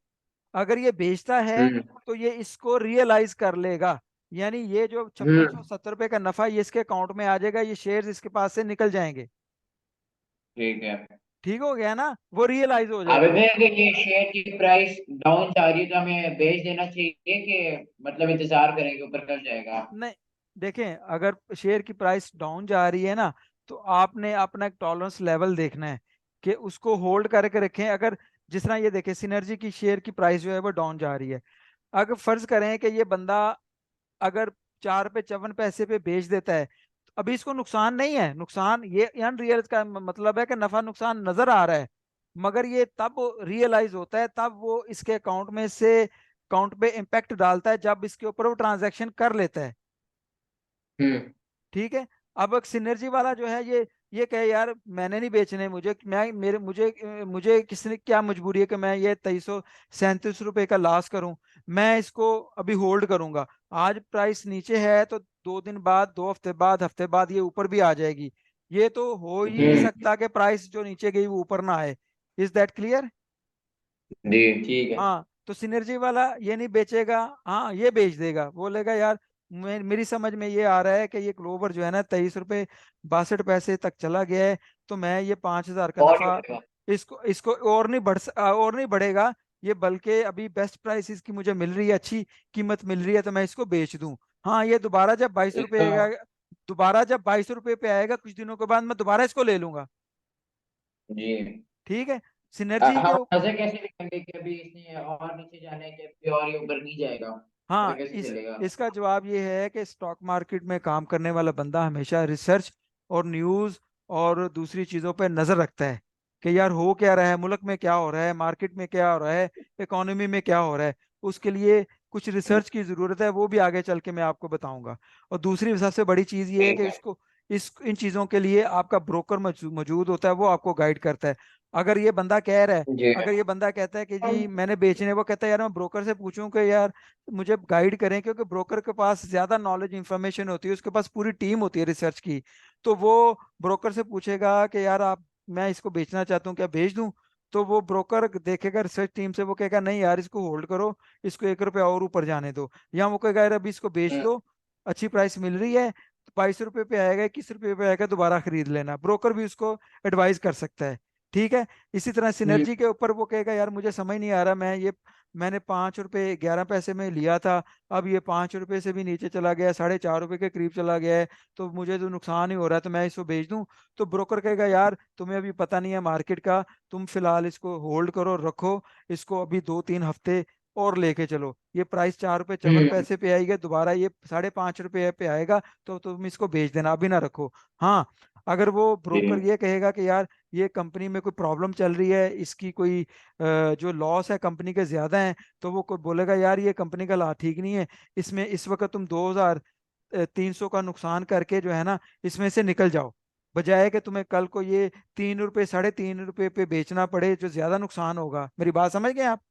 अगर ये बेचता है हम्म तो ये इसको रियलाइज कर लेगा। यानी ये जो छप्पन हम्म। सौ सत्तर रुपए का नफा ये इसके अकाउंट में आ जाएगा, ये शेयर्स इसके पास से निकल जाएंगे। ठीक है। ठीक हो गया ना? वो रियलाइज हो अब जाएगा। अगर ये शेयर की प्राइस डाउन जा रही है तो हमें बेच देना चाहिए कि मतलब इंतजार करेंगे ऊपर कब जाएगा? नहीं, देखें, अगर शेयर की प्राइस डाउन जा रही है ना, तो आपने अपना एक टॉलरेंस लेवल देखना है कि उसको होल्ड करके रखें। अगर जिस तरह ये देखें, सिनर्जी की शेयर की प्राइस जो है वो डाउन जा रही है, अगर फर्ज करें कि ये बंदा अगर 4 रुपये 54 पैसे पे बेच देता है, तो अभी इसको नुकसान नहीं है। नुकसान ये अनरियल का मतलब है कि नफा नुकसान नजर आ रहा है, मगर ये तब रियलाइज होता है, तब वो इसके अकाउंट में से अकाउंट पे इम्पैक्ट डालता है जब इसके ऊपर वो ट्रांजैक्शन कर लेता है। हम्म ठीक है। अब एक सिनर्जी वाला जो है, ये कहे यार मैंने नहीं बेचने, मुझे मैं मेरे मुझे मुझे किसने क्या मजबूरी है कि मैं ये 2337 रुपए का लॉस करूं। मैं इसको अभी होल्ड करूंगा, आज प्राइस नीचे है तो 2 दिन बाद, 2 हफ्ते बाद, हफ्ते बाद ये ऊपर भी आ जाएगी। ये तो हो ही नहीं हम्म। सकता कि प्राइस जो नीचे गई वो ऊपर ना आए। Is that clear? जी ठीक है। हाँ, तो सिनर्जी वाला ये नहीं बेचेगा, हाँ ये बेच देगा, बोलेगा यार मेरी समझ में ये आ रहा है कि ये क्लोवर जो है ना 23 रुपये 62 पैसे तक चला गया है, तो मैं ये 5000 का और नहीं नफा, बढ़ेगा। इसको इसको और नहीं बढ़ेगा, ये बल्कि अभी बेस्ट प्राइस इसकी मुझे मिल रही है, अच्छी कीमत मिल रही है, तो मैं इसको बेच दूं। हाँ, ये इसका दोबारा जब 22 रुपये पे आएगा कुछ दिनों के बाद, मैं दोबारा इसको ले लूंगा। जी। ठीक है। सिनर्जी हम के, नजर कैसे रखेंगे कि अभी इसने और नीचे जाना है कि अभी और ये ऊपर नहीं जाएगा? पता हाँ, कैसे चलेगा? इसका जवाब ये है कि स्टॉक मार्केट में काम करने वाला बंदा हमेशा रिसर्च और न्यूज़ और दूसरी चीज़ों पर नज़र रखता है कि यार हो क्या रहा है, मुल्क में क्या हो रहा है, मार्केट में क्या हो रहा है, इकोनॉमी में क्या हो रहा है। उसके लिए कुछ रिसर्च की ज़रूरत है, वो भी आगे चल के मैं आपको बताऊंगा। और दूसरी सबसे बड़ी चीज़ ये है कि ठीक है। इसको इस इन चीजों के लिए आपका ब्रोकर मौजूद होता है, वो आपको गाइड करता है। अगर ये बंदा कह रहा है, जी। अगर ये बंदा कहता है कि जी मैंने बेचने, वो कहता है यार मैं ब्रोकर से पूछूं कि यार मुझे गाइड करें, क्योंकि ब्रोकर के पास ज्यादा नॉलेज इंफॉर्मेशन होती है, उसके पास पूरी टीम होती है रिसर्च की। तो वो ब्रोकर से पूछेगा कि यार आप, मैं इसको बेचना चाहता हूँ, क्या बेच दूं? तो वो ब्रोकर देखेगा रिसर्च टीम से, वो कहेगा नहीं यार इसको होल्ड करो, इसको 1 रुपया और ऊपर जाने दो, या वो कहेगा यार अभी इसको बेच हम्म, दो, अच्छी प्राइस मिल रही है, 22 रुपये पे आएगा, 21 रुपये पे आएगा, दोबारा खरीद लेना। ब्रोकर भी उसको एडवाइस कर सकता है। ठीक है। इसी तरह हम्म, सिनर्जी के ऊपर वो कहेगा यार मुझे समझ नहीं आ रहा, मैंने 5 रुपये 11 पैसे में लिया था, अब ये 5 रुपये से भी नीचे चला गया, 4.5 रुपये के करीब चला गया है, तो मुझे तो नुकसान ही हो रहा है, तो मैं इसको बेच दूं? तो ब्रोकर कहेगा यार तुम्हें अभी पता नहीं है मार्केट का, तुम फिलहाल इसको होल्ड करो, रखो, इसको अभी 2-3 हफ्ते और लेके चलो, ये प्राइस 4 रुपये 54 पैसे पे आएगा, दोबारा ये 5.5 रुपये पे आएगा, तो तुम इसको बेच देना, अभी ना रखो। हाँ, अगर वो जी। ब्रोकर ये कहेगा कि यार ये कंपनी में कोई प्रॉब्लम चल रही है, इसकी कोई जो लॉस है कंपनी के ज्यादा है, तो वो कोई बोलेगा यार ये कंपनी का ला ठीक नहीं है, इसमें इस वक्त तुम 2,300 का नुकसान करके जो है ना इसमें से निकल जाओ, बजाय कि तुम्हें कल को ये 3 रुपये 3.5 रुपये पे बेचना पड़े, जो ज्यादा नुकसान होगा। मेरी बात समझ गए आप?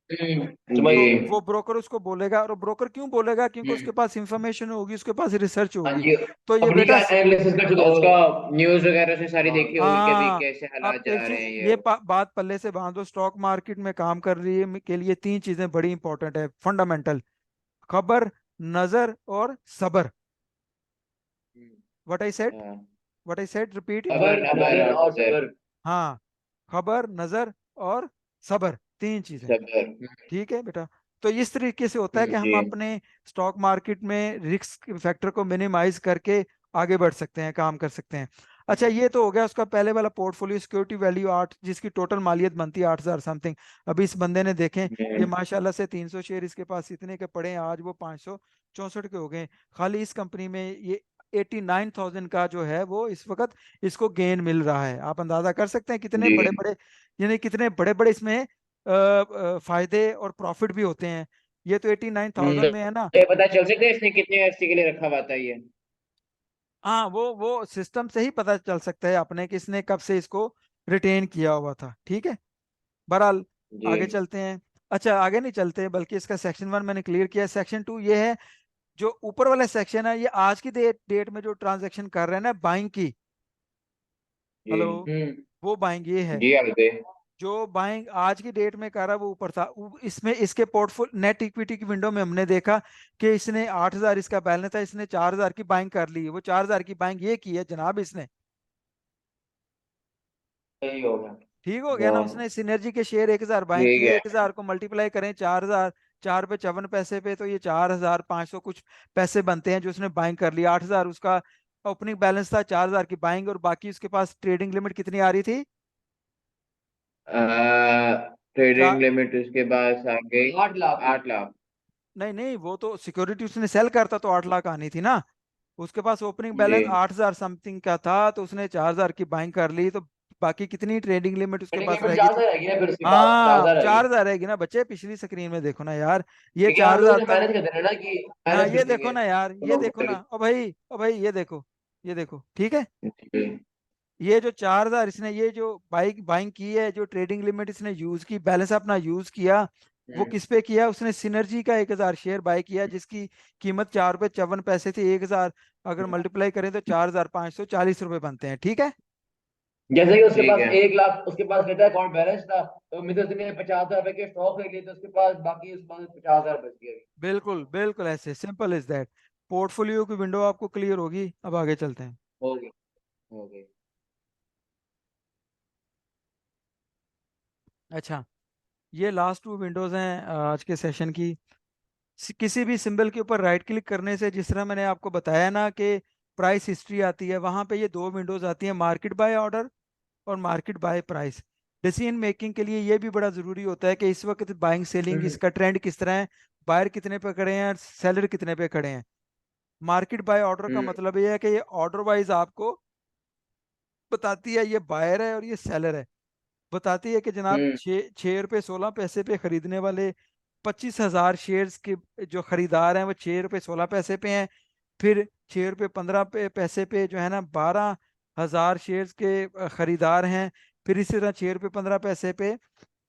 समझ तो गए। वो ब्रोकर उसको बोलेगा, और ब्रोकर क्यों बोलेगा? क्योंकि उसके हम्म, पास इंफॉर्मेशन होगी, उसके पास रिसर्च हाँ होगी। जी, तो ये अपनी बेटा एनालिसिस कर चुका उसका वो। न्यूज वगैरह से सारी हाँ देखी होगी कि अभी हाँ, कैसे अब हालात एक जा रहे चीज हैं ये ये वो। बात पल्ले से बांधो, स्टॉक मार्केट में काम कर रही है के लिए 3 चीजें बड़ी इंपॉर्टेंट है, फंडामेंटल: खबर, नजर और सबर। हम्म, व्हाट आई सेड? हाँ, what I said, repeat it. खबर, खबर, नंबर नजर और और नजर। सबर। हाँ, खबर, नजर और सबर, 3 चीजें। सबर। ठीक है बेटा। तो इस तरीके से होता है कि जी। हम अपने स्टॉक मार्केट में रिस्क फैक्टर को मिनिमाइज करके आगे बढ़ सकते हैं, काम कर सकते हैं। अच्छा, हम्म, ये तो हो गया उसका पहले वाला पोर्टफोलियो, सिक्योरिटी वैल्यू 8, जिसकी टोटल मालियत बनती है 8,000 समथिंग। अभी इस बंदे ने देखें, ये हम्म, माशाल्लाह से 300 शेयर इसके पास इतने के पड़े हैं, आज वो 564 के हो गए। खाली इस कंपनी में ये 89,000 का जो है वो इस वक्त इसको गेन मिल रहा है। आप अंदाजा कर सकते हैं कितने जी। बड़े बड़े, यानी कितने बड़े बड़े इसमें फायदे और प्रॉफिट भी होते हैं। ये तो 89,000 तो में है ना। ये पता चल सकता है इसने कितने अर्से के लिए रखा हुआ था ये? हाँ, वो सिस्टम से ही पता चल सकता है अपने कि इसने कब से इसको रिटेन किया हुआ था। ठीक है। बहरहाल, जी। आगे चलते हैं। अच्छा, आगे नहीं चलते, बल्कि इसका सेक्शन 1 मैंने क्लियर किया है। सेक्शन 2 ये है, जो ऊपर वाला सेक्शन है, ये आज की डेट में जो ट्रांजैक्शन कर रहे हैं ना बाइंग की, जी। हेलो, हम्म। वो बाइंग ये है। जी आगे। जो बाइंग आज की डेट में कर रहा है वो ऊपर था। इसमें इसके पोर्टफोलियो नेट इक्विटी की विंडो में हमने देखा कि इसने 8,000 इसका बैलेंस था, इसने 4,000 की बाइंग कर ली है। वो 4,000 की बाइंग ये की है जनाब इसने। सही हो गया। ठीक हो गया ना? हाँ, उसने सिनर्जी के शेयर 1,000 बाइंग ठीक किए, है। 1,000 को मल्टीप्लाई करें 4,000, 4 पे 54 पैसे पे, तो ये 4,500 कुछ पैसे बनते हैं जो उसने बाइंग कर लिया। 8,000 उसका ओपनिंग बैलेंस था, 4,000 की बाइंग, और बाकी उसके पास ट्रेडिंग लिमिट कितनी आ रही थी? ट्रेडिंग लिमिट उसके पास आ गई 8 लाख। 8 लाख। नहीं नहीं, वो तो सिक्योरिटी उसने सेल करता तो 8 लाख आनी थी ना। उसके पास ओपनिंग जी। बैलेंस 8,000 समथिंग का था, तो उसने 4,000 की बाइंग कर ली, तो बाकी कितनी ट्रेडिंग लिमिट उसके ट्रेडिंग पास लिमिट रहेगी? 4,000 रहेगी ना फिर उसके पास, हाँ, 4,000 रहेगी। 4,000 रहेगी ना बच्चे, पिछली स्क्रीन में देखो ना यार, ये क्योंकि हम लोग 4,000 ने तक। मैनेज कर देना ना कि हाँ, माइनस ये कर देखो देंगे ना यार, ये दोनों देखो को। ना, ओ भाई ये देखो, ये देखो, ठीक है। जी। ये जो 4,000 इसने, ये जो बाइक बाइंग की है, जो ट्रेडिंग लिमिट इसने यूज की, बैलेंस अपना यूज किया, वो हम्म, किस पे किया? उसने सिनर्जी का 1,000 शेयर बाय किया, जिसकी कीमत 4 रुपये 54 पैसे थी। 1,000 अगर मल्टीप्लाई करें तो 4,540 रुपये बनते हैं। ठीक है। जैसे कि उसके ठीक पास है। 1 लाख उसके पास कहता है अकाउंट बैलेंस था, तो मित्र ने 50,000 रुपए के स्टॉक खरीद लिए, तो उसके पास बाकी उसके पास 50,000 बच गए। बिल्कुल बिल्कुल, ऐसे सिंपल इज दैट। पोर्टफोलियो की विंडो आपको क्लियर होगी। अब आगे चलते हैं। हो गई। हो गई। अच्छा, ये लास्ट 2 विंडोज हैं आज के सेशन की। किसी भी सिंबल के ऊपर राइट क्लिक करने से, जिस तरह मैंने आपको बताया ना कि प्राइस हिस्ट्री आती है, वहां पे ये 2 विंडोज आती हैं, मार्केट बाय ऑर्डर और market buy price. Decision making के लिए ये भी बड़ा ज़रूरी होता है कि इस वक्त बाइंग सेलिंग हम्म, इसका ट्रेंड किस तरह है, बायर कितने पे खड़े हैं और सेलर कितने पे खड़े हैं। मार्केट बाय ऑर्डर का हम्म, मतलब ये है कि ये ऑर्डर वाइज आपको बताती है ये बायर है और ये सेलर है। बताती है कि जनाब हम्म, 6 रुपये 16 पैसे पे खरीदने वाले 25,000 शेयर्स के जो खरीदार हैं वो 6 रुपये 16 पैसे पे हैं। फिर 6 रुपये 15 पैसे पे जो है ना 12,000 शेयर्स के खरीदार हैं। फिर इसी तरह 6 रुपये 15 पैसे पे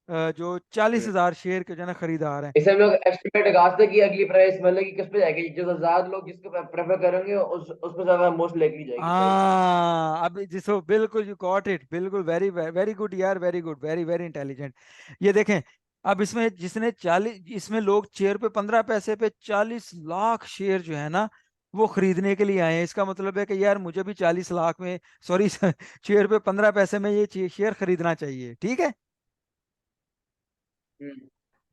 जो 40,000 शेयर के जो है ना खरीदार हैं। इसे हम लोग एस्टिमेट लगा सकते हैं कि अगली प्राइस मतलब कि किस पे जाएगी, जो ज्यादा लोग जिसको प्रेफर करेंगे उस पे ज्यादा मोस्ट लाइकली जाएगी प्राइस। हाँ, अब जिसको बिल्कुल यू गॉट इट, बिल्कुल वेरी वेरी गुड यार, very good, very very intelligent. ये देखें, अब इसमें जिसने 40, इसमें लोग 6 रुपये 15 पैसे पे 40 लाख शेयर जो है ना वो खरीदने के लिए आए हैं। इसका मतलब है कि यार मुझे भी 40 लाख में, सॉरी 6 रुपये 15 पैसे में ये शेयर खरीदना चाहिए, ठीक है। हम्म।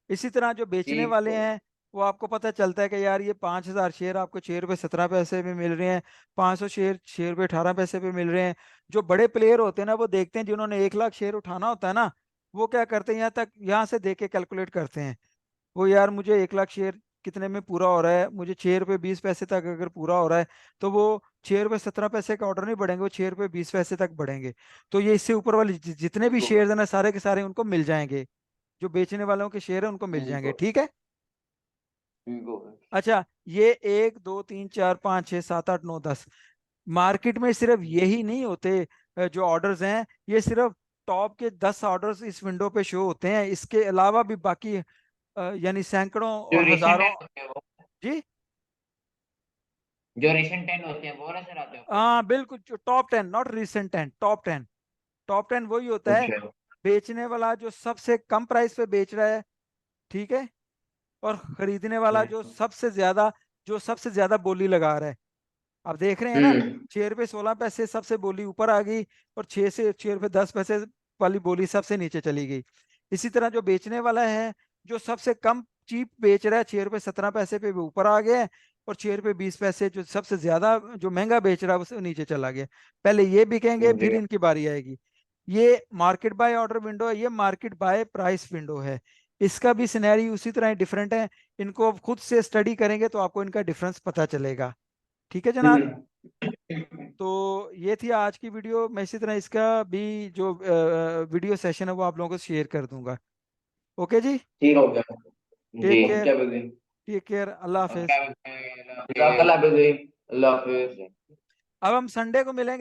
इसी तरह जो बेचने ठीक वाले हो हैं वो आपको पता चलता है कि यार ये 5,000 शेयर आपको 6 रुपये 17 पैसे में मिल रहे हैं, 500 शेयर 6 रुपये 18 पैसे पे मिल रहे हैं। जो बड़े प्लेयर होते हैं ना वो देखते हैं, जिन्होंने 1 लाख शेयर उठाना होता है ना, वो क्या करते हैं, यहाँ से देख के कैलकुलेट करते हैं। वो यार मुझे 1 लाख शेयर कितने में पूरा हो रहा है, मुझे 6 रुपये 20 पैसे तक अगर पूरा हो रहा है तो वो 6 रुपये 17 पैसे का ऑर्डर नहीं बढ़ेंगे, वो 6 रुपये 20 पैसे तक बढ़ेंगे। तो ये इससे ऊपर वाले जितने भी ठीक हो शेयर है ना सारे के सारे उनको मिल जाएंगे, जो बेचने वालों के शेयर है उनको मिल ठीक जाएंगे, हो ठीक है। ठीक हो। अच्छा, ये 1 2 3 4 5 6 7 8 9 10 मार्केट में सिर्फ यही नहीं होते जो ऑर्डर्स हैं, ये सिर्फ टॉप के 10 ऑर्डर्स इस विंडो पे शो होते हैं। इसके अलावा भी बाकी यानी सैकड़ों जो और रिसेंट हजारों। टेन होते हैं वो, जी जो रिसेंट टेन होते हैं वो नजर आते हैं ऊपर। हाँ बिल्कुल, जो top 10, not recent 10, top 10। Top 10 वही होता है अच्छा। बेचने वाला जो सबसे कम प्राइस पे बेच रहा है, ठीक है, और खरीदने वाला जो सबसे ज्यादा बोली लगा रहा है। आप देख रहे हैं ना, हम्म। 6 रुपये 16 पैसे सबसे बोली ऊपर आ गई, और 6 रुपये 10 पैसे वाली बोली सबसे नीचे चली गई। इसी तरह जो बेचने वाला है, जो सबसे कम चीप बेच रहा है 6 रुपये 17 पैसे पे वो ऊपर आ गया है, और 6 रुपये 20 पैसे जो सबसे ज्यादा जो महंगा बेच रहा है वो नीचे चला गया। पहले ये बिकेंगे जी। फिर इनकी बारी आएगी। ये मार्केट बाय ऑर्डर विंडो है, ये मार्केट बाय प्राइस विंडो है। इसका भी सिनेरियो उसी तरह डिफरेंट है। इनको आप खुद से स्टडी करेंगे तो आपको इनका डिफरेंस पता चलेगा, ठीक है जनाब। हम्म। तो ये थी आज की वीडियो। मैं इसी तरह इसका भी जो वीडियो सेशन है वो आप लोगों को शेयर कर दूंगा। ओके जी, ठीक हो गया। टेक जी केयर, क्या बोलते हैं। टेक केयर, अल्लाह और हाफिज। क्या बोलते हैं, जज़ाकल्लाह। अल्लाह हाफिज़। अब हम संडे को मिलेंगे।